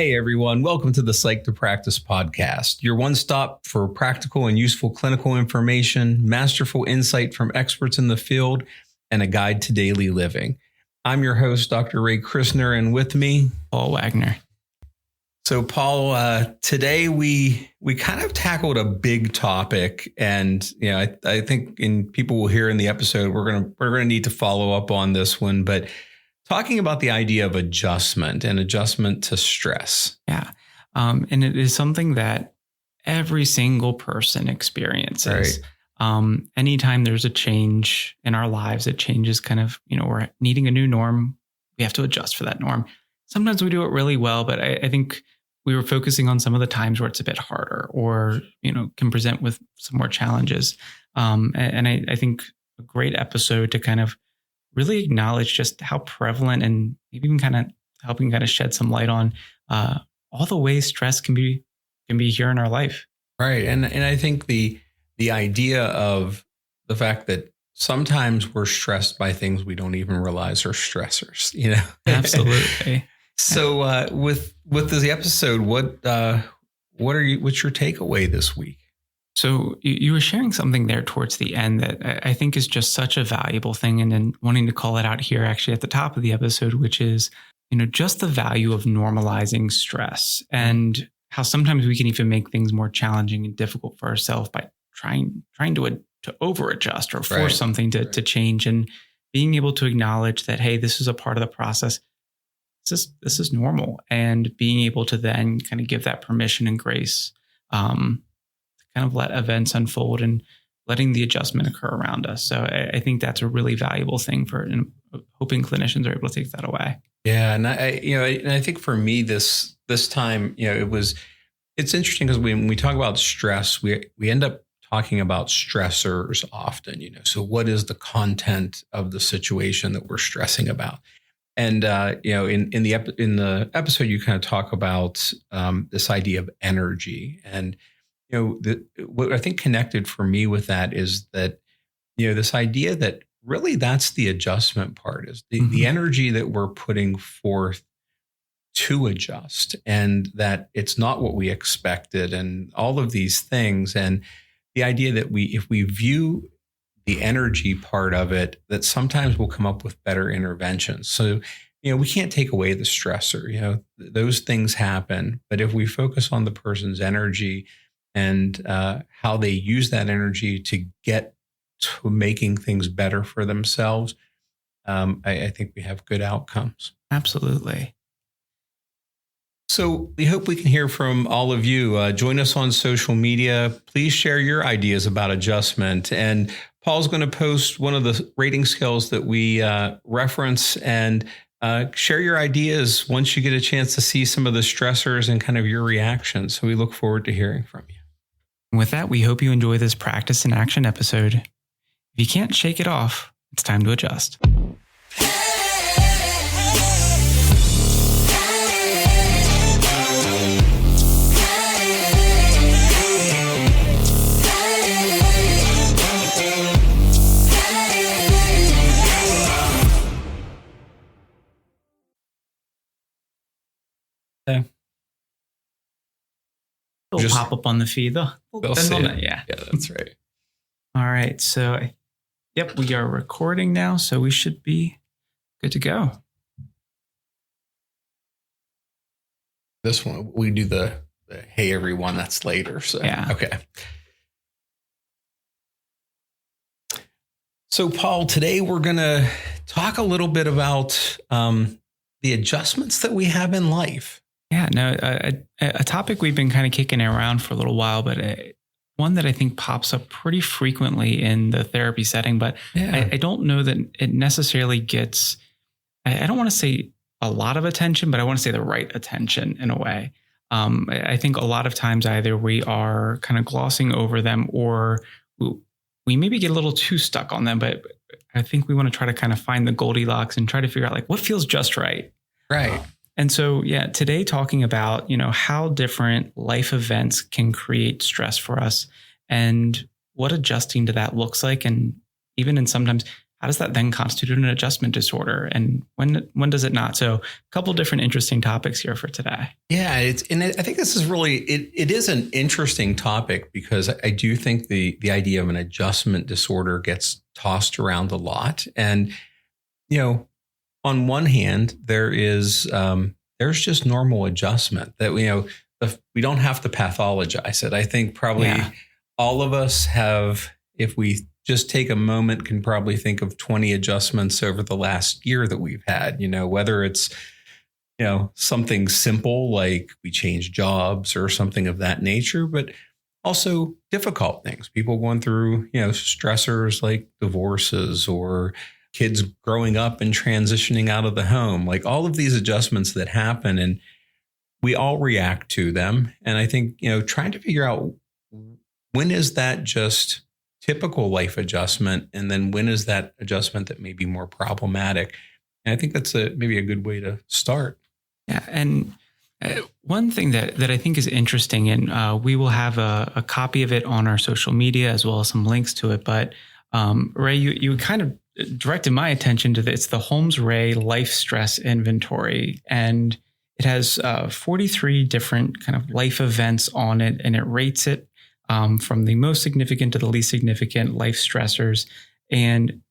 Hey everyone, welcome to the Psyched to Practice podcast, your one stop for practical and useful clinical information, masterful insight from experts in the field, and a guide to daily living. I'm your host, Dr. Rahe, and with me, Paul Wagner. So Paul, today we kind of tackled a big topic, and I think people will hear in the episode we're gonna need to follow up on this one, but talking about the idea of adjustment and adjustment to stress. Yeah. And it is something that every single person experiences. Right. Anytime there's a change in our lives, it changes kind of, we're needing a new norm. We have to adjust for that norm. Sometimes we do it really well, but I think we were focusing on some of the times where it's a bit harder or, can present with some more challenges. And I think a great episode to kind of really acknowledge just how prevalent and maybe even kind of helping kind of shed some light on all the ways stress can be here in our life. Right. And I think the idea of the fact that sometimes we're stressed by things we don't even realize are stressors, Absolutely. So with this episode, what's your takeaway this week? So you were sharing something there towards the end that I think is just such a valuable thing, and then wanting to call it out here actually at the top of the episode, which is, just the value of normalizing stress and how sometimes we can even make things more challenging and difficult for ourselves by trying to over adjust or force something to change, and being able to acknowledge that, hey, this is a part of the process. This is normal, and being able to then kind of give that permission and grace. Kind of let events unfold and letting the adjustment occur around us. So I think that's a really valuable thing and hoping clinicians are able to take that away. Yeah. And I think for me, this time, it's interesting because when we talk about stress, we end up talking about stressors often, so what is the content of the situation that we're stressing about? And, in the episode, you kind of talk about this idea of energy. And what I think connected for me with that is that, this idea that really that's the adjustment part, is the energy that we're putting forth to adjust, and that it's not what we expected and all of these things. And the idea that if we view the energy part of it, that sometimes we'll come up with better interventions. So, we can't take away the stressor, those things happen, but if we focus on the person's energy and how they use that energy to get to making things better for themselves, I think we have good outcomes. Absolutely. So we hope we can hear from all of you. Join us on social media. Please share your ideas about adjustment. And Paul's going to post one of the rating scales that we reference, and share your ideas once you get a chance to see some of the stressors and kind of your reactions. So we look forward to hearing from you. With that, we hope you enjoy this practice in action episode. If you can't shake it off, it's time to adjust. Okay. It'll pop up on the feed. They'll see it. Yeah, that's right. All right. So, we are recording now, so we should be good to go. This one, we do the hey everyone, that's later. So, yeah. Okay. So, Paul, today we're going to talk a little bit about the adjustments that we have in life. Yeah, no, a topic we've been kind of kicking around for a little while, but one that I think pops up pretty frequently in the therapy setting, but I don't know that it necessarily gets, I don't want to say a lot of attention, but I want to say the right attention in a way. I think a lot of times either we are kind of glossing over them, or we maybe get a little too stuck on them, but I think we want to try to kind of find the Goldilocks and try to figure out like what feels just right. Right. And so, today talking about, how different life events can create stress for us and what adjusting to that looks like. And even in sometimes how does that then constitute an adjustment disorder? And when does it not? So a couple different interesting topics here for today. Yeah, I think this is really, it is an interesting topic because I do think the idea of an adjustment disorder gets tossed around a lot. And, on one hand, there's just normal adjustment that, we don't have to pathologize it. I think probably all of us have, if we just take a moment, can probably think of 20 adjustments over the last year that we've had, whether it's, something simple like we change jobs or something of that nature, but also difficult things. People going through, stressors like divorces or kids growing up and transitioning out of the home, like all of these adjustments that happen, and we all react to them. And I think, trying to figure out when is that just typical life adjustment, and then when is that adjustment that may be more problematic? And I think that's maybe a good way to start. Yeah. And one thing that I think is interesting, and we will have a copy of it on our social media as well as some links to it. But Rahe, you kind of directed my attention to it's the Holmes Rahe Life Stress Inventory. And it has 43 different kind of life events on it, and it rates it from the most significant to the least significant life stressors. And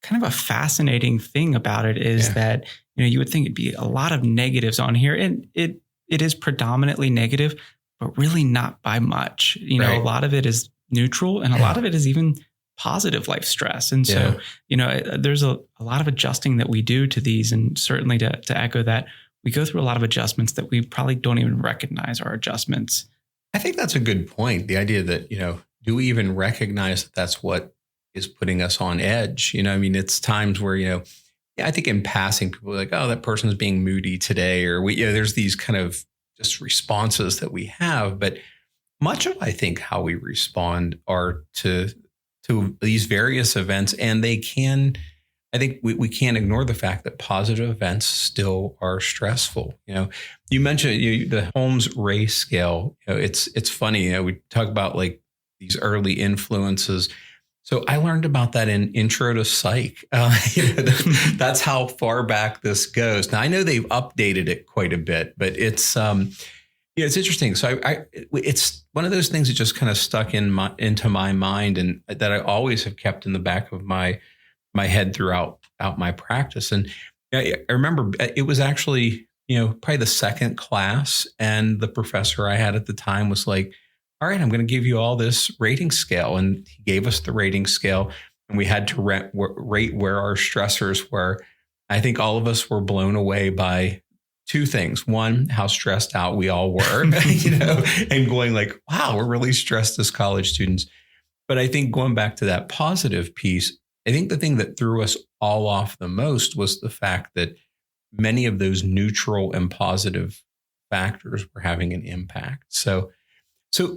kind of a fascinating thing about it is that, you would think it'd be a lot of negatives on here, and it is predominantly negative, but really not by much. A lot of it is neutral, and a lot of it is even positive life stress. And so, there's a lot of adjusting that we do to these. And certainly to echo that, we go through a lot of adjustments that we probably don't even recognize are adjustments. I think that's a good point. The idea that, do we even recognize that that's what is putting us on edge? It's times where, I think in passing, people are like, oh, that person's being moody today, or there's these kind of just responses that we have. But much of, I think, how we respond are to these various events, and I think we can't ignore the fact that positive events still are stressful. You mentioned the Holmes Rahe scale. It's funny. We talk about like these early influences. So I learned about that in Intro to Psych. That's how far back this goes. Now I know they've updated it quite a bit, but it's it's interesting. So it's one of those things that just kind of stuck into my mind, and that I always have kept in the back of my head throughout my practice. And I remember it was actually, probably the second class, and the professor I had at the time was like, all right, I'm going to give you all this rating scale. And he gave us the rating scale, and we had to rate where our stressors were. I think all of us were blown away by two things. One, how stressed out we all were, and going like, wow, we're really stressed as college students. But I think going back to that positive piece, I think the thing that threw us all off the most was the fact that many of those neutral and positive factors were having an impact. So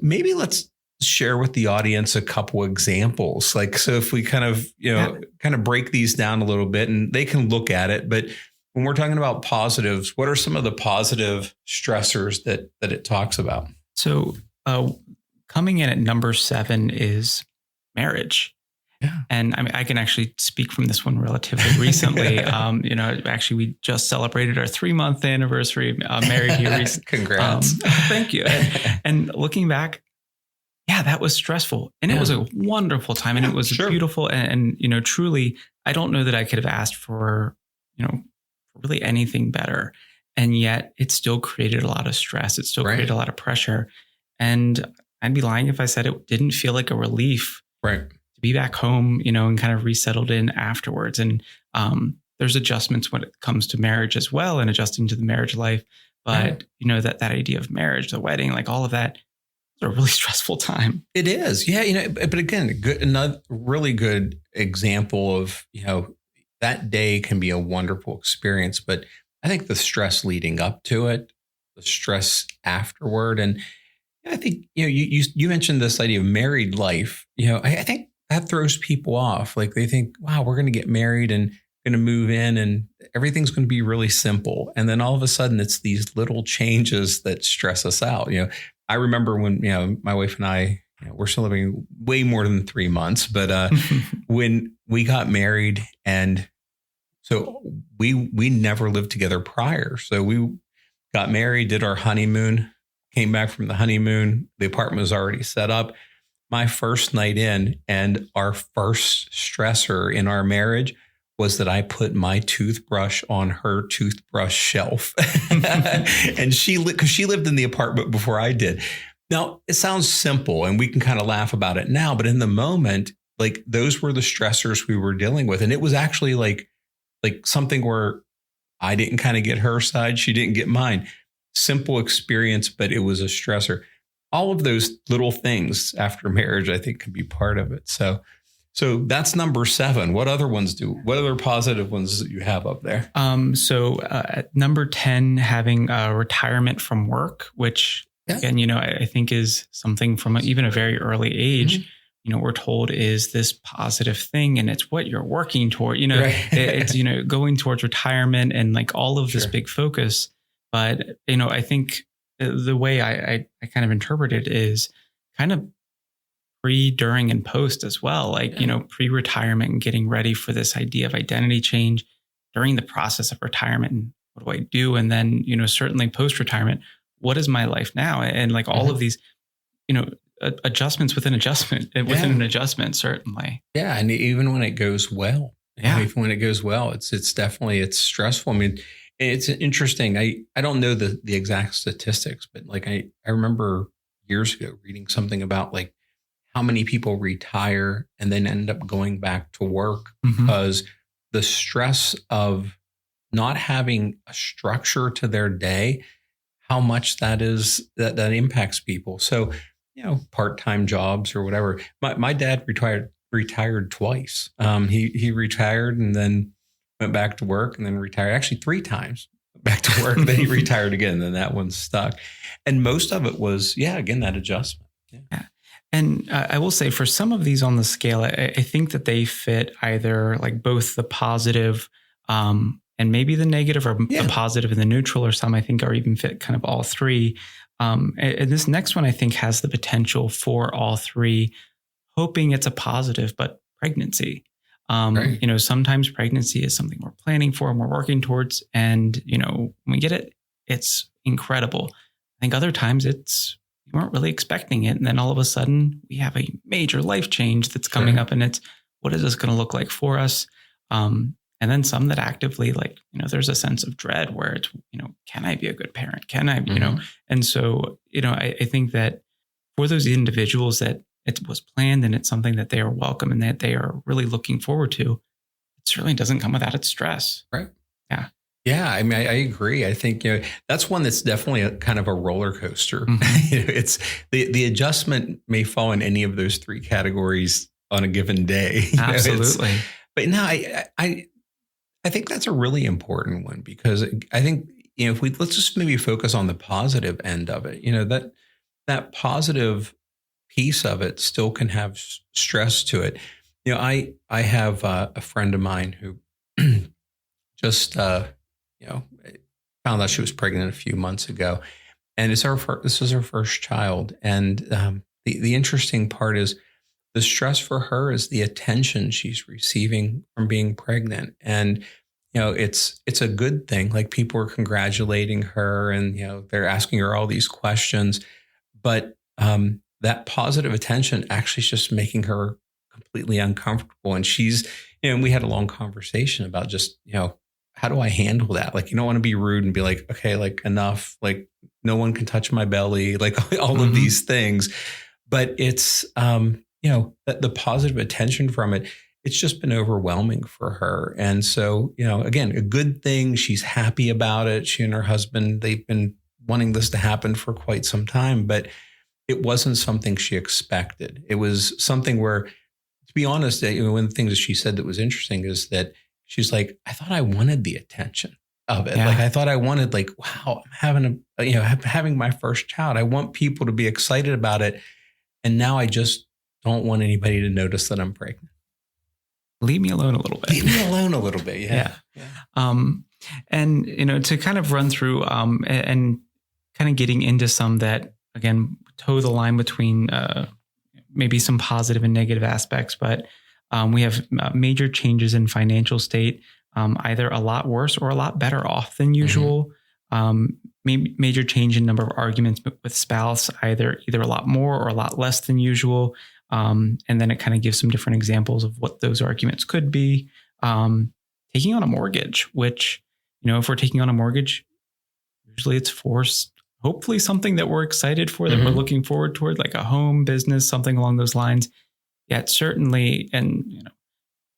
maybe let's share with the audience a couple examples. So if we kind of break these down a little bit, and they can look at it, but when we're talking about positives, what are some of the positive stressors that it talks about? So coming in at number 7 is marriage. Yeah. And I mean, I can actually speak from this one relatively recently. Actually, we just celebrated our 3-month anniversary married here recently. Congrats. Thank you. And looking back, that was stressful, and it was a wonderful time, and it was beautiful. And truly, I don't know that I could have asked for, really anything better. And yet it still created a lot of stress. It still created a lot of pressure. And I'd be lying if I said it didn't feel like a relief. Right. Be back home, and kind of resettled in afterwards. And there's adjustments when it comes to marriage as well, and adjusting to the marriage life. But, that idea of marriage, the wedding, like all of that, it's a really stressful time. It is. Yeah. But again, another really good example of, that day can be a wonderful experience. But I think the stress leading up to it, the stress afterward. And I think, you mentioned this idea of married life. I think that throws people off. Like they think, wow, we're going to get married and going to move in and everything's going to be really simple. And then all of a sudden it's these little changes that stress us out. I remember when, my wife and I we're still living way more than 3 months, but when we got married, and so we never lived together prior. So we got married, did our honeymoon, came back from the honeymoon. The apartment was already set up. My first night in, and our first stressor in our marriage was that I put my toothbrush on her toothbrush shelf. And because she lived in the apartment before I did. Now, it sounds simple and we can kind of laugh about it now, but in the moment, like those were the stressors we were dealing with. And it was actually like something where I didn't kind of get her side, she didn't get mine. Simple experience, but it was a stressor. All of those little things after marriage, I think, can be part of it. So that's number 7. What other ones do? What other positive ones that you have up there? At number 10, having retirement from work, which again, I think is something from even a very early age. We're told is this positive thing, and it's what you're working toward. Right. It's going towards retirement and like all of this big focus. But I think the way I kind of interpret it is kind of pre, during, and post as well. Like, pre-retirement and getting ready for this idea of identity change during the process of retirement. And what do I do? And then, certainly post-retirement, what is my life now? And like all of these, adjustments within an adjustment, certainly. Yeah. And even when it goes well, even when it goes well, it's definitely, it's stressful. I mean, it's interesting. I don't know the exact statistics, but like I remember years ago reading something about like how many people retire and then end up going back to work because the stress of not having a structure to their day, how much that impacts people. So, part-time jobs or whatever. My dad retired twice. He retired and then went back to work and then retired actually 3 times back to work. Then he retired again. Then that one stuck. And most of it was, again, that adjustment. Yeah. And I will say for some of these on the scale, I think that they fit either like both the positive and maybe the negative, or the positive and the neutral, or some I think are even fit kind of all 3. And this next one I think has the potential for all 3, hoping it's a positive, but pregnancy. Right. Sometimes pregnancy is something we're planning for and we're working towards. And, when we get it, it's incredible. I think other times you weren't really expecting it. And then all of a sudden we have a major life change that's coming up, and it's, what is this going to look like for us? And then some that actively there's a sense of dread where it's, can I be a good parent? Can I, and so, I think that for those individuals that it was planned and it's something that they are welcome and that they are really looking forward to, it certainly doesn't come without its stress. Right. Yeah. Yeah. I mean, I agree. I think, that's one that's definitely a kind of a roller coaster. It's the adjustment may fall in any of those 3 categories on a given day. Absolutely. But no, I think that's a really important one, because I think, let's just maybe focus on the positive end of it, that positive piece of it still can have stress to it. I have a friend of mine who just, found out she was pregnant a few months ago, and this was her first child. And the interesting part is the stress for her is the attention she's receiving from being pregnant. And, it's a good thing. Like, people are congratulating her and, they're asking her all these questions, but that positive attention actually is just making her completely uncomfortable. And she's, and we had a long conversation about just, how do I handle that? Like, you don't want to be rude and be like, okay, like enough, like no one can touch my belly, like all of these things. But it's, the positive attention from it, it's just been overwhelming for her. And so, again, a good thing. She's happy about it. She and her husband, they've been wanting this to happen for quite some time, but it wasn't something she expected. It was something where, to be honest, one of the things that she said that was interesting is that she's like, I thought I wanted the attention of it. Yeah. Like, I thought I wanted, like, wow, I'm having my first child. I want people to be excited about it. And now I just don't want anybody to notice that I'm pregnant. Leave me alone a little bit. Leave me alone a little bit. Yeah. And, to kind of run through and kind of getting into some that, again, toe the line between maybe some positive and negative aspects, but we have major changes in financial state, either a lot worse or a lot better off than usual. Major change in number of arguments with spouse, either a lot more or a lot less than usual. And then it kind of gives some different examples of what those arguments could be. Taking on a mortgage, which, if we're taking on a mortgage, usually it's for hopefully something that we're excited for, that we're looking forward toward, like a home, business, something along those lines. Yet certainly, and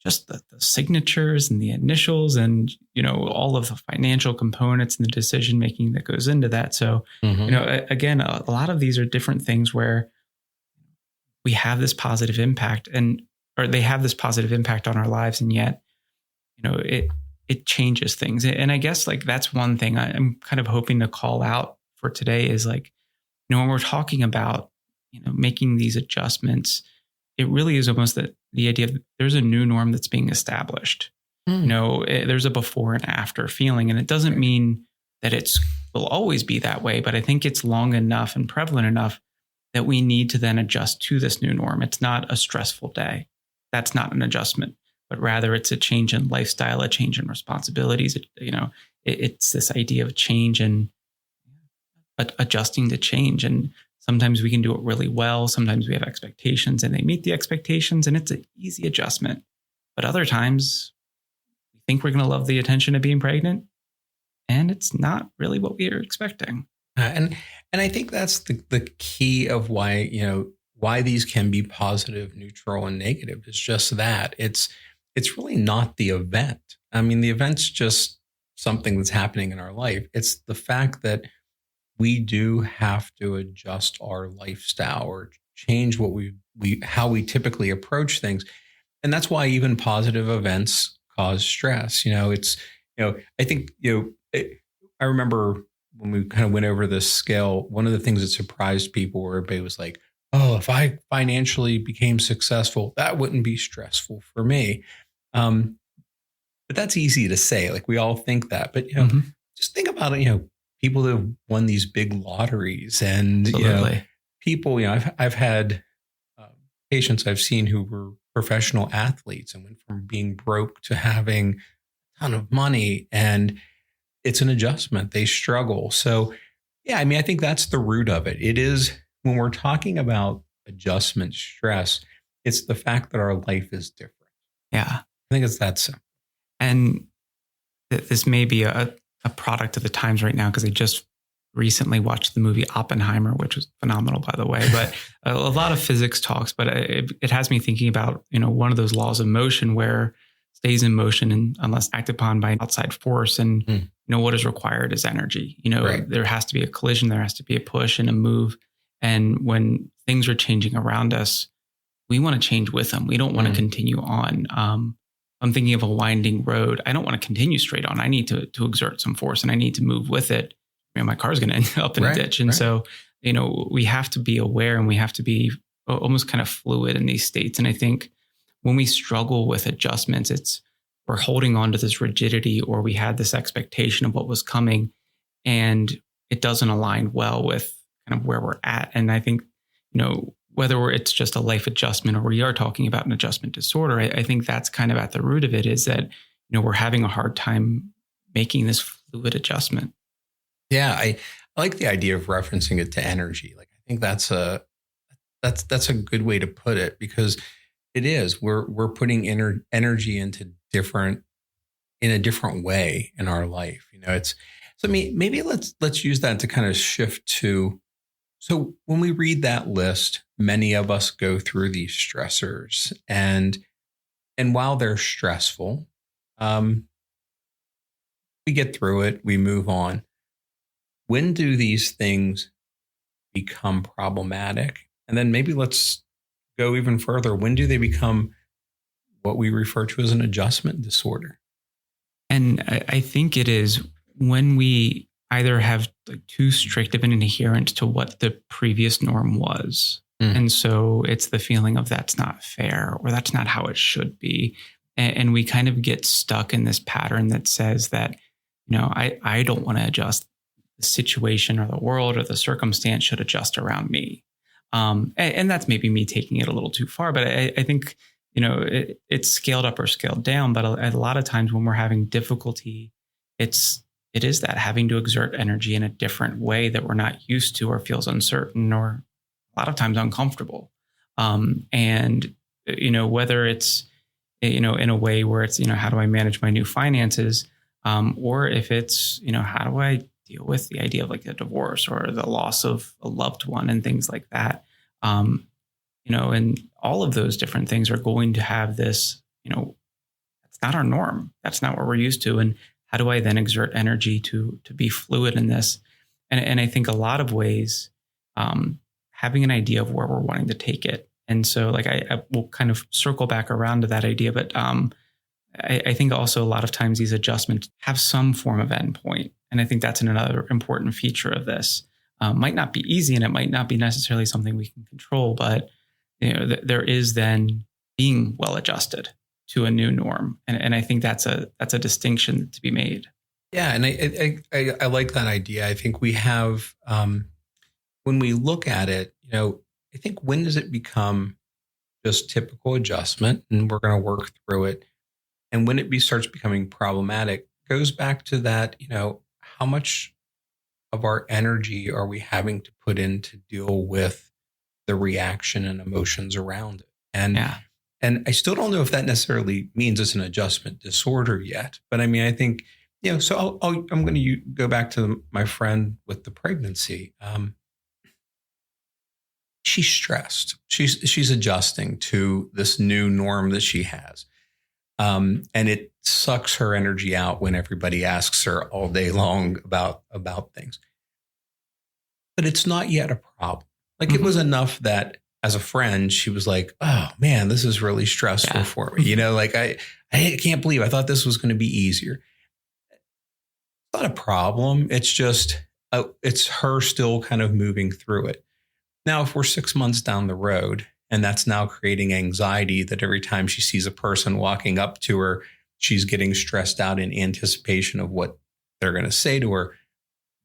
just the signatures and the initials and, all of the financial components and the decision making that goes into that. So, again, a lot of these are different things where we have this positive impact or they have this positive impact on our lives. And yet, it changes things. And I guess like that's one thing I'm kind of hoping to call out for today is like, when we're talking about, making these adjustments, it really is almost the idea of there's a new norm that's being established. There's a before and after feeling, and it doesn't mean that will always be that way, but I think it's long enough and prevalent enough that we need to then adjust to this new norm. It's not a stressful day. That's not an adjustment, but rather it's a change in lifestyle, a change in responsibilities. It's this idea of change and adjusting to change. And sometimes we can do it really well. Sometimes we have expectations and they meet the expectations and it's an easy adjustment. But other times we think we're going to love the attention of being pregnant and it's not really what we are expecting. And I think that's the key of why these can be positive, neutral, and negative is just that. It's really not the event. I mean, the event's just something that's happening in our life. It's the fact that we do have to adjust our lifestyle or change what how we typically approach things. And that's why even positive events cause stress. I think, I remember when we kind of went over this scale, one of the things that surprised people where everybody was like, oh, if I financially became successful, that wouldn't be stressful for me. But that's easy to say. Like we all think that, but just think about it. People that have won these big lotteries, and people. I've had patients I've seen who were professional athletes and went from being broke to having a ton of money, and it's an adjustment. They struggle. So, yeah, I think that's the root of it. It is when we're talking about adjustment stress, it's the fact that our life is different. Yeah. I think it's that simple. And this may be a product of the times right now, because I just recently watched the movie Oppenheimer, which was phenomenal, by the way, but a lot of physics talks, but it has me thinking about, one of those laws of motion where stays in motion and unless acted upon by an outside force. And, what is required is energy. Right. There has to be a collision, there has to be a push and a move. And when things are changing around us, we want to change with them. We don't want to continue on. I'm thinking of a winding road. I don't want to continue straight on. I need to exert some force and I need to move with it. My car's going to end up in a ditch. And so, we have to be aware and we have to be almost kind of fluid in these states. And I think when we struggle with adjustments, we're holding on to this rigidity, or we had this expectation of what was coming and it doesn't align well with kind of where we're at. And I think, whether it's just a life adjustment or we are talking about an adjustment disorder, I think that's kind of at the root of it, is that, we're having a hard time making this fluid adjustment. Yeah. I like the idea of referencing it to energy. Like, I think that's a good way to put it, because it is, we're putting energy into in a different way in our life. Maybe let's use that to kind of shift to, so when we read that list, many of us go through these stressors, and while they're stressful, we get through it, we move on. When do these things become problematic? And then maybe let's go even further. When do they become what we refer to as an adjustment disorder? And I think it is when we either have too strict of an adherence to what the previous norm was. And so it's the feeling of that's not fair, or that's not how it should be. And we kind of get stuck in this pattern that says that, I don't want to adjust. The situation or the world or the circumstance should adjust around me. And that's maybe me taking it a little too far, but I think, it's scaled up or scaled down. But a lot of times when we're having difficulty, it is that having to exert energy in a different way that we're not used to, or feels uncertain, or a lot of times uncomfortable. And whether it's, in a way where it's, how do I manage my new finances? Or if it's, how do I deal with the idea of like a divorce or the loss of a loved one and things like that. And all of those different things are going to have this, that's not our norm. That's not what we're used to. And how do I then exert energy to be fluid in this? And I think a lot of ways, having an idea of where we're wanting to take it. And so like, I will kind of circle back around to that idea, but I think also a lot of times these adjustments have some form of endpoint. And I think that's another important feature of this. Might not be easy, and it might not be necessarily something we can control, but there is then being well adjusted to a new norm. And I think that's a distinction to be made. Yeah. And I like that idea. I think we have, when we look at it, I think when does it become just typical adjustment and we're going to work through it? And when it starts becoming problematic, goes back to that, how much of our energy are we having to put in to deal with the reaction and emotions around it? And I still don't know if that necessarily means it's an adjustment disorder yet. But I mean, I think, so I'm going to go back to my friend with the pregnancy. She's stressed. She's adjusting to this new norm that she has. And it sucks her energy out when everybody asks her all day long about things. But it's not yet a problem. Like it was enough that as a friend, she was like, oh man, this is really stressful for me. Like I can't believe I thought this was going to be easier. It's not a problem. It's just, it's her still kind of moving through it. Now, if we're 6 months down the road, and that's now creating anxiety that every time she sees a person walking up to her, she's getting stressed out in anticipation of what they're going to say to her.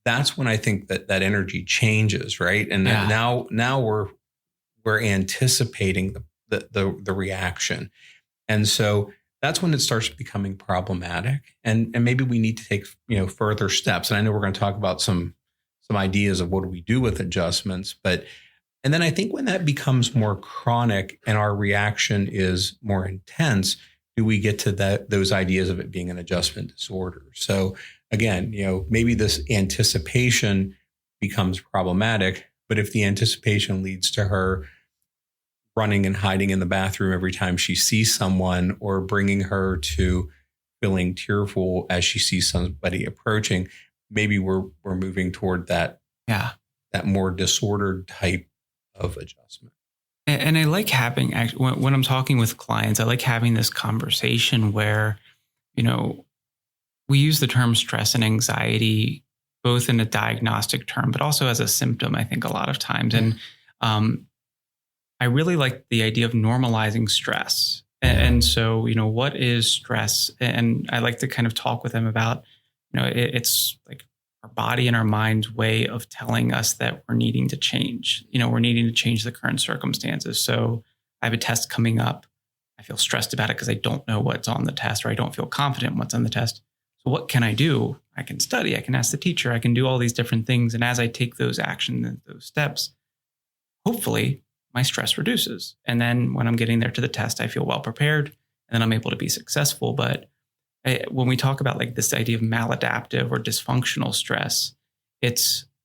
That's when I think that energy changes, right? And now we're anticipating the reaction, and so that's when it starts becoming problematic. And maybe we need to take further steps. And I know we're going to talk about some ideas of what do we do with adjustments, but. And then I think when that becomes more chronic and our reaction is more intense, do we get to those ideas of it being an adjustment disorder? So again, maybe this anticipation becomes problematic, but if the anticipation leads to her running and hiding in the bathroom every time she sees someone, or bringing her to feeling tearful as she sees somebody approaching, maybe we're moving toward that more disordered type of adjustment. And I like having, when I'm talking with clients, I like having this conversation where, we use the term stress and anxiety, both in a diagnostic term, but also as a symptom, I think a lot of times. And I really like the idea of normalizing stress. And so, what is stress? And I like to kind of talk with them about, it's like our body and our mind's way of telling us that we're needing to change. We're needing to change the current circumstances. So I have a test coming up. I feel stressed about it because I don't know what's on the test, or I don't feel confident in what's on the test. So what can I do? I can study. I can ask the teacher. I can do all these different things. And as I take those actions and those steps, hopefully my stress reduces. And then when I'm getting there to the test, I feel well prepared, and then I'm able to be successful. But when we talk about like this idea of maladaptive or dysfunctional stress,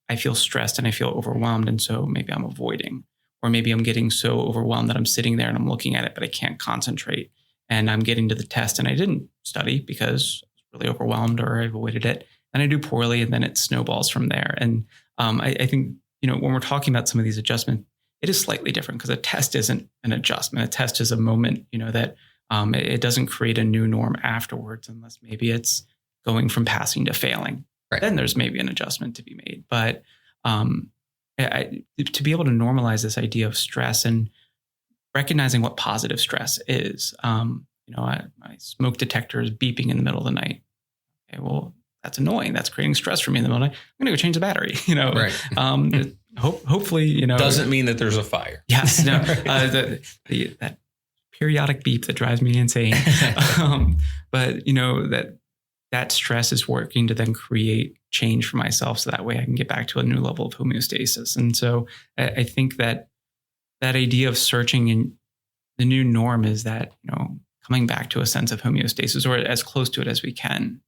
I feel stressed and I feel overwhelmed. And so maybe I'm avoiding, or maybe I'm getting so overwhelmed that I'm sitting there and I'm looking at it, but I can't concentrate. And I'm getting to the test and I didn't study because I was really overwhelmed, or I avoided it, and I do poorly, and then it snowballs from there. And I think, when we're talking about some of these adjustments, it is slightly different because a test isn't an adjustment. A test is a moment, that it doesn't create a new norm afterwards, unless maybe it's going from passing to failing. Right. Then there's maybe an adjustment to be made. But to be able to normalize this idea of stress and recognizing what positive stress is, my smoke detector is beeping in the middle of the night. Okay, well, that's annoying. That's creating stress for me in the middle of the night. I'm going to go change the battery, Right. Hopefully, Doesn't mean that there's a fire. Yes. No, that periodic beep that drives me insane. But that stress is working to then create change for myself. So that way I can get back to a new level of homeostasis. And so I think that idea of searching in the new norm is that, coming back to a sense of homeostasis or as close to it as we can.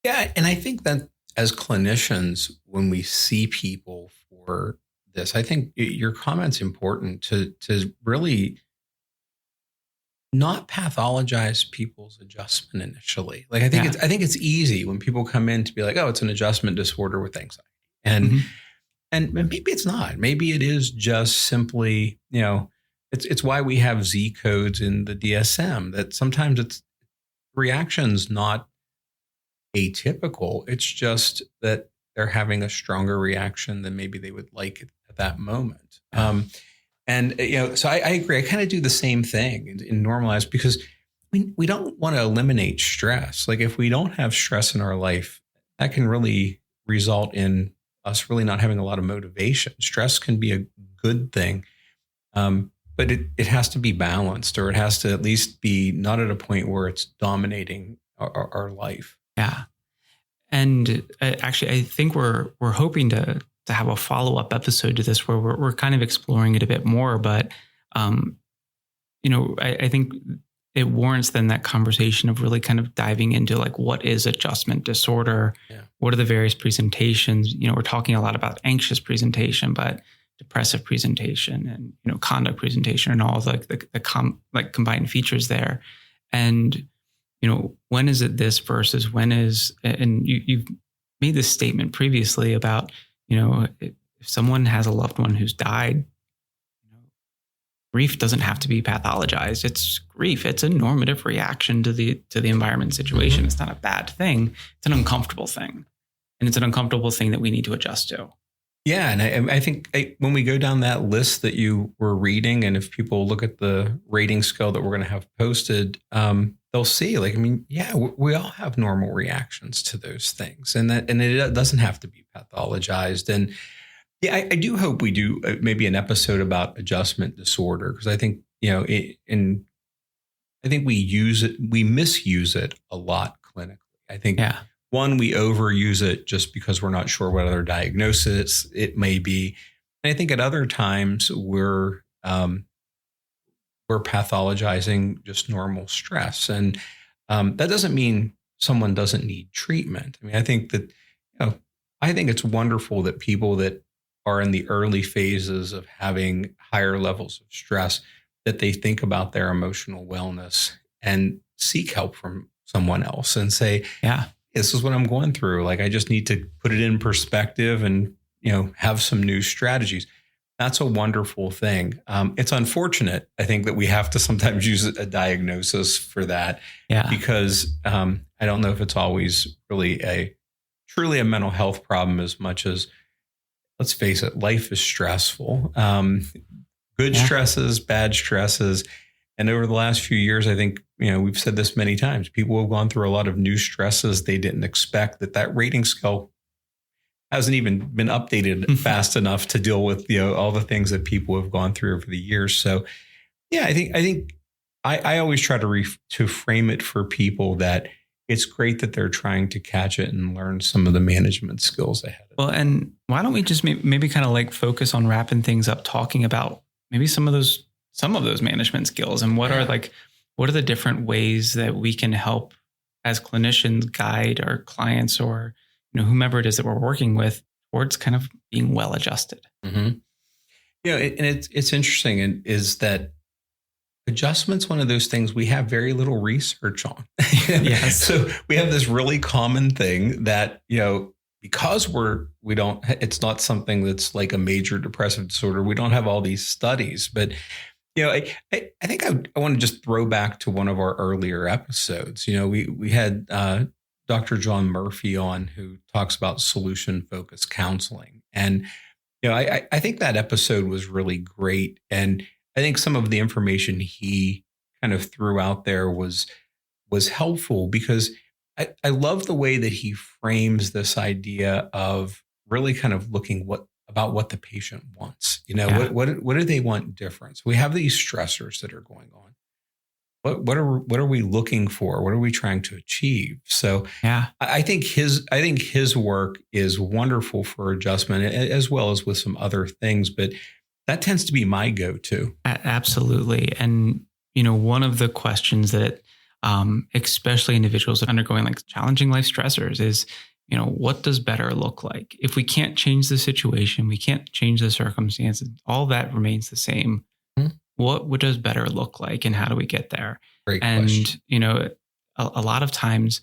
Yeah. And I think that as clinicians, when we see people for this, I think your comment's important to really not pathologize people's adjustment initially. Like I think it's easy when people come in to be like, oh, it's an adjustment disorder with anxiety. And maybe it's not. Maybe it is just simply, it's why we have Z codes in the DSM, that sometimes it's reactions not atypical. It's just that they're having a stronger reaction than maybe they would like at that moment. So I agree. I kind of do the same thing in normalized, because we don't want to eliminate stress. Like if we don't have stress in our life, that can really result in us really not having a lot of motivation. Stress can be a good thing, but it has to be balanced, or it has to at least be not at a point where it's dominating our life. Yeah. And actually, I think we're hoping to have a follow-up episode to this where we're kind of exploring it a bit more. But, I think it warrants then that conversation of really kind of diving into like, what is adjustment disorder? Yeah. What are the various presentations? We're talking a lot about anxious presentation, but depressive presentation and, conduct presentation and all of like the combined features there. And, when is it this versus when is, and you've made this statement previously about, if someone has a loved one who's died, grief doesn't have to be pathologized. It's grief. It's a normative reaction to the environment situation. Mm-hmm. It's not a bad thing. It's an uncomfortable thing. And it's an uncomfortable thing that we need to adjust to. Yeah. And I think when we go down that list that you were reading, and if people look at the rating scale that we're going to have posted, they'll see we all have normal reactions to those things, and it doesn't have to be pathologized. And yeah, I do hope we do maybe an episode about adjustment disorder, because I think, I think we misuse it a lot clinically. I think one, we overuse it just because we're not sure what other diagnosis it may be. And I think at other times we're pathologizing just normal stress. And that doesn't mean someone doesn't need treatment. I mean, I think that, I think it's wonderful that people that are in the early phases of having higher levels of stress, that they think about their emotional wellness and seek help from someone else and say, this is what I'm going through. Like, I just need to put it in perspective and, have some new strategies. That's a wonderful thing. It's unfortunate, I think, that we have to sometimes use a diagnosis for that, because I don't know if it's always really truly a mental health problem as much as, let's face it, life is stressful. Good stresses, bad stresses. And over the last few years, I think, we've said this many times, people have gone through a lot of new stresses they didn't expect. That rating scale hasn't even been updated fast enough to deal with, all the things that people have gone through over the years. So, I think I always try to frame it for people that it's great that they're trying to catch it and learn some of the management skills ahead of them. Well, and why don't we just maybe kind of like focus on wrapping things up, talking about maybe some of those management skills, and what are the different ways that we can help as clinicians guide our clients or, whomever it is that we're working with towards kind of being well adjusted. Mm-hmm. And it's interesting is that adjustment's one of those things we have very little research on. Yes. So we have this really common thing that, because it's not something that's like a major depressive disorder. We don't have all these studies, but I think I want to just throw back to one of our earlier episodes. We had Dr. John Murphy on, who talks about solution-focused counseling. And, I think that episode was really great. And I think some of the information he kind of threw out there was helpful, because I love the way that he frames this idea of really kind of looking what the patient wants. Yeah. What do they want different? So we have these stressors that are going on. What are we looking for? What are we trying to achieve? So Yeah. I think his work is wonderful for adjustment as well as with some other things, but that tends to be my go-to. Absolutely. And, one of the questions that, especially individuals undergoing like challenging life stressors is, what does better look like? If we can't change the situation, we can't change the circumstances, all that remains the same. Mhm. What does better look like and how do we get there? Great And, question. a lot of times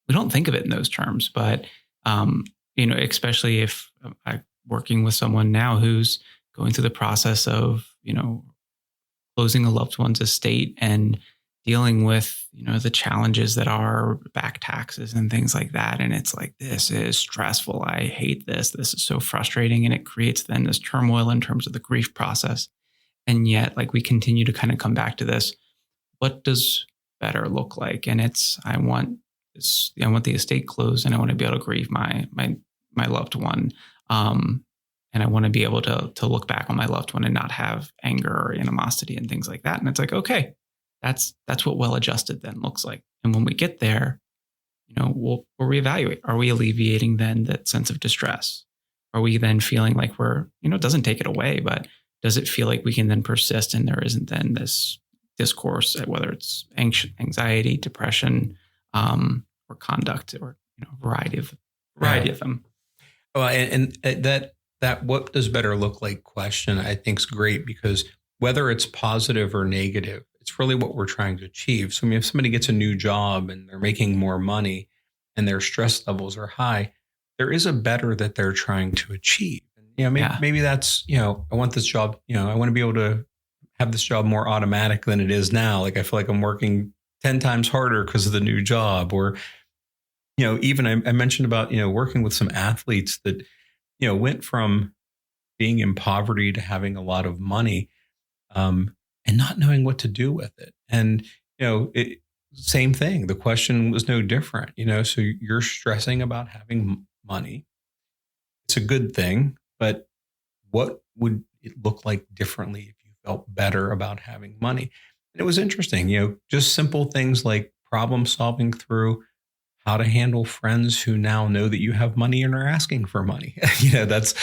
we don't think of it in those terms, but, especially if I'm working with someone now who's going through the process of, closing a loved one's estate and dealing with, the challenges that are back taxes and things like that. And it's like, this is stressful. I hate this. This is so frustrating. And it creates then this turmoil in terms of the grief process. And yet, like, we continue to kind of come back to this. What does better look like? And it's, I want the estate closed and I want to be able to grieve my loved one. And I want to be able to look back on my loved one and not have anger or animosity and things like that. And it's like, okay, that's what well-adjusted then looks like. And when we get there, we'll reevaluate. Are we alleviating then that sense of distress? Are we then feeling like we're, it doesn't take it away, but does it feel like we can then persist and there isn't then this discourse, whether it's anxiety, depression, or conduct, or variety of them. Oh, and that what does better look like question I think is great, because whether it's positive or negative, it's really what we're trying to achieve. So I mean, if somebody gets a new job and they're making more money and their stress levels are high, there is a better that they're trying to achieve. And, maybe that's, I want this job, I want to be able to have this job more automatic than it is now. Like I feel like I'm working 10 times harder because of the new job. Or, even I mentioned about, working with some athletes that, went from being in poverty to having a lot of money, and not knowing what to do with it. And, same thing. The question was no different, so you're stressing about having money. It's a good thing, but what would it look like differently if you felt better about having money? And it was interesting, just simple things like problem solving through how to handle friends who now know that you have money and are asking for money. That's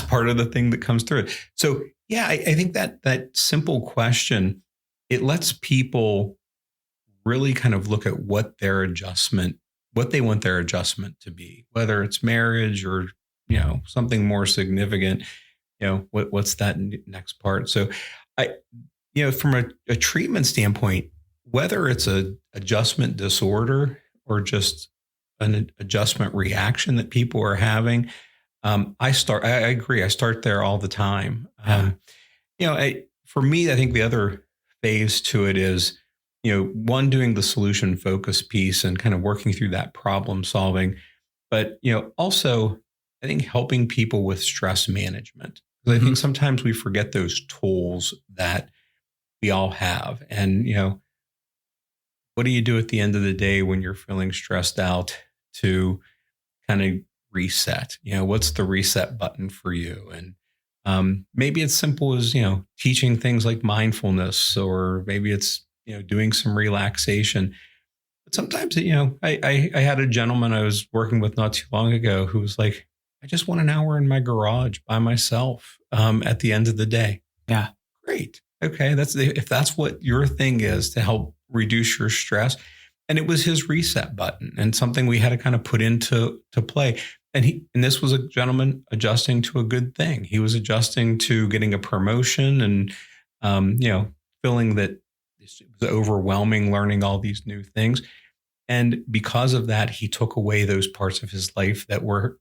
part of the thing that comes through it. So yeah, I think that simple question, it lets people really kind of look at what they want their adjustment to be, whether it's marriage or, something more significant, what's that next part? So from a treatment standpoint, whether it's a adjustment disorder or just an adjustment reaction that people are having, I agree. I start there all the time. For me, I think the other phase to it is, one, doing the solution focus piece and kind of working through that problem solving, but, also I think helping people with stress management. Because I think sometimes we forget those tools that we all have. And, what do you do at the end of the day when you're feeling stressed out to kind of reset? What's the reset button for you? And maybe it's simple as, teaching things like mindfulness, or maybe it's, doing some relaxation. But sometimes, I had a gentleman I was working with not too long ago who was like, I just want an hour in my garage by myself at the end of the day. Yeah. Great. Okay. If that's what your thing is to help reduce your stress. And it was his reset button and something we had to kind of put into play. And this was a gentleman adjusting to a good thing. He was adjusting to getting a promotion and, feeling that it was overwhelming, learning all these new things. And because of that, he took away those parts of his life that were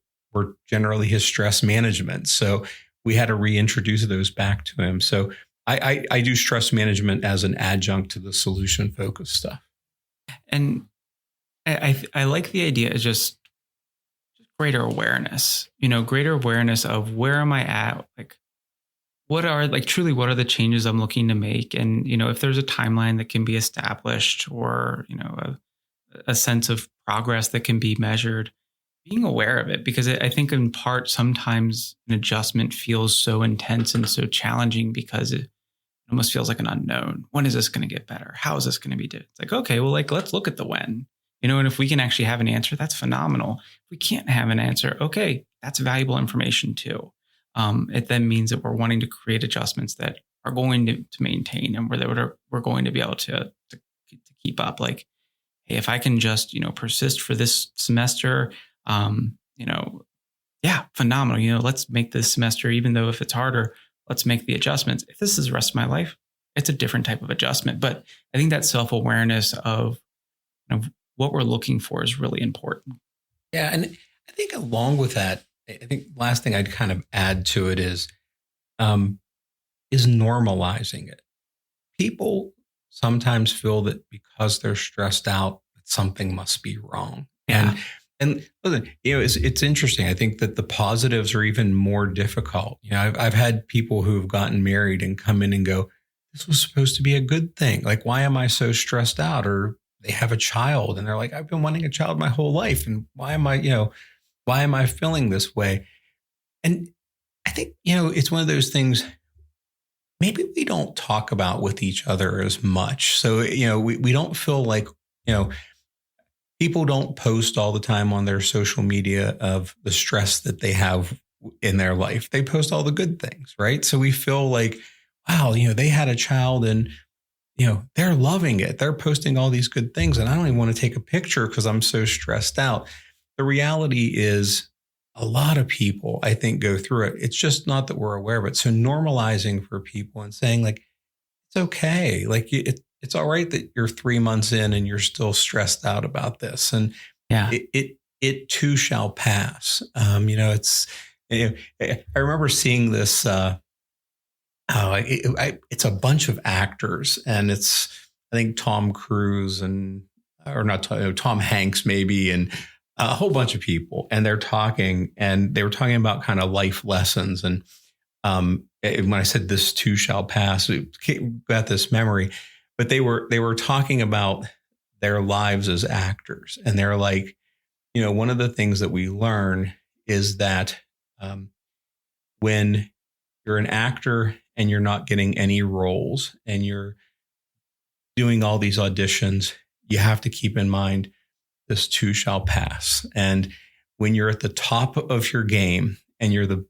generally his stress management. So we had to reintroduce those back to him. So I do stress management as an adjunct to the solution focused stuff. And I like the idea of just greater awareness, greater awareness of where am I at? Like, what are the changes I'm looking to make? And, if there's a timeline that can be established, or, a sense of progress that can be measured, being aware of it, because I think in part sometimes an adjustment feels so intense and so challenging because it almost feels like an unknown. When is this going to get better? How is this going to be different? It's like, okay, well, like, let's look at the when, and if we can actually have an answer, that's phenomenal. If we can't have an answer, okay, that's valuable information too. It then means that we're wanting to create adjustments that are going to maintain and we're going to be able to keep up. Like, hey, if I can just, persist for this semester, yeah, phenomenal. Let's make this semester, even though if it's harder, let's make the adjustments. If this is the rest of my life, it's a different type of adjustment. But I think that self-awareness of what we're looking for is really important. Yeah. And I think along with that, I think last thing I'd kind of add to it is normalizing it. People sometimes feel that because they're stressed out, that something must be wrong. Yeah. And listen, it's interesting. I think that the positives are even more difficult. I've had people who have gotten married and come in and go, this was supposed to be a good thing. Like, why am I so stressed out? Or they have a child and they're like, I've been wanting a child my whole life. And why am I feeling this way? And I think, it's one of those things maybe we don't talk about with each other as much. So, we don't feel like, people don't post all the time on their social media of the stress that they have in their life. They post all the good things, right? So we feel like, wow, they had a child and, they're loving it. They're posting all these good things. And I don't even want to take a picture because I'm so stressed out. The reality is a lot of people, I think, go through it. It's just not that we're aware of it. So normalizing for people and saying like, it's okay. Like it's all right that you're 3 months in and you're still stressed out about this. And yeah, it too shall pass. I remember seeing this, it's a bunch of actors and it's, I think Tom Cruise Tom Hanks maybe, and a whole bunch of people. And they were talking about kind of life lessons. And when I said this too shall pass, it got this memory. But they were talking about their lives as actors. And they're like, one of the things that we learn is that when you're an actor and you're not getting any roles and you're doing all these auditions, you have to keep in mind this too shall pass. And when you're at the top of your game and you're the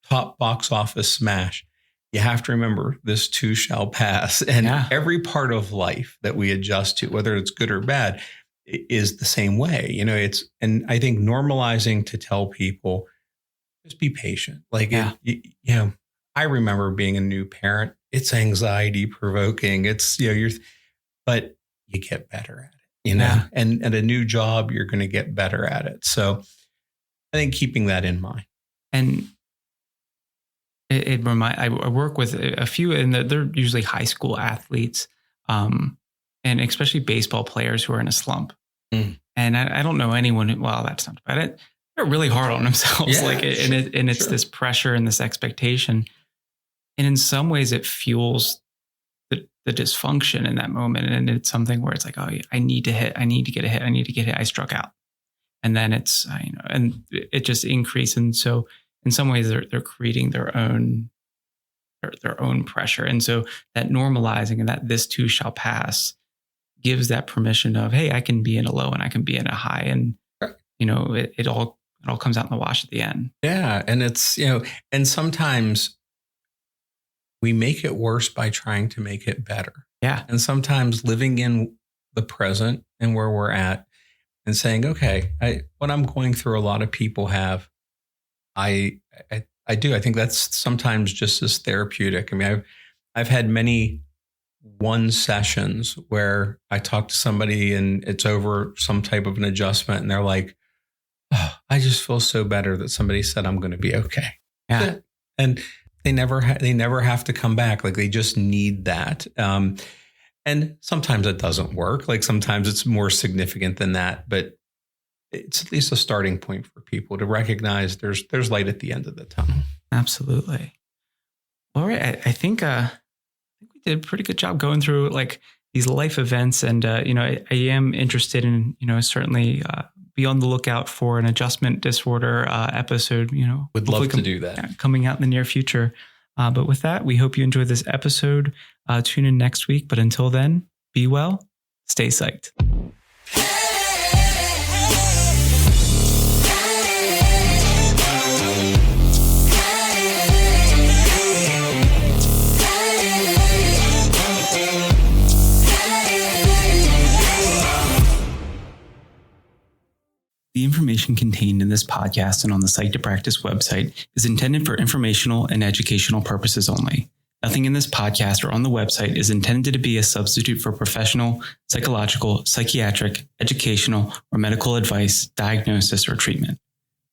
top box office smash, you have to remember this too shall pass. And every part of life that we adjust to, whether it's good or bad, is the same way. And I think normalizing to tell people, just be patient. Like, I remember being a new parent. It's anxiety provoking. It's, but you get better at it, and at a new job, you're going to get better at it. So I think keeping that in mind. And I work with a few, and they're usually high school athletes, and especially baseball players who are in a slump. And I don't know anyone. Well, that's not about it. They're really hard on themselves, it's this pressure and this expectation, and in some ways, it fuels the dysfunction in that moment. And it's something where it's like, oh, I need to hit. I need to get a hit. I need to get hit. I struck out, and then it's and it just increases. And so, in some ways, they're creating their own pressure. And so that normalizing and that this too shall pass gives that permission of, hey, I can be in a low and I can be in a high. And, it all comes out in the wash at the end. Yeah. And it's, and sometimes we make it worse by trying to make it better. Yeah. And sometimes living in the present and where we're at and saying, okay, what I'm going through, a lot of people have, I do. I think that's sometimes just as therapeutic. I mean, I've had many one sessions where I talk to somebody and it's over some type of an adjustment and they're like, oh, I just feel so better that somebody said I'm going to be okay. Yeah. And they never have to come back. Like they just need that. And sometimes it doesn't work. Like sometimes it's more significant than that, but it's at least a starting point for people to recognize there's light at the end of the tunnel. Absolutely. All right. I think we did a pretty good job going through like these life events. And, I am interested in, certainly be on the lookout for an adjustment disorder episode, Would love to do that. Coming out in the near future. But with that, we hope you enjoyed this episode. Tune in next week. But until then, be well, stay psyched. The information contained in this podcast and on the Psyched to Practice website is intended for informational and educational purposes only. Nothing in this podcast or on the website is intended to be a substitute for professional, psychological, psychiatric, educational, or medical advice, diagnosis, or treatment.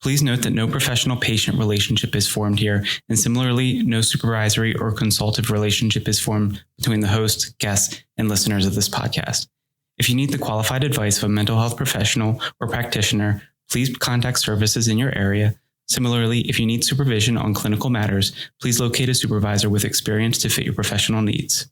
Please note that no professional-patient relationship is formed here, and similarly, no supervisory or consultative relationship is formed between the host, guests, and listeners of this podcast. If you need the qualified advice of a mental health professional or practitioner, please contact services in your area. Similarly, if you need supervision on clinical matters, please locate a supervisor with experience to fit your professional needs.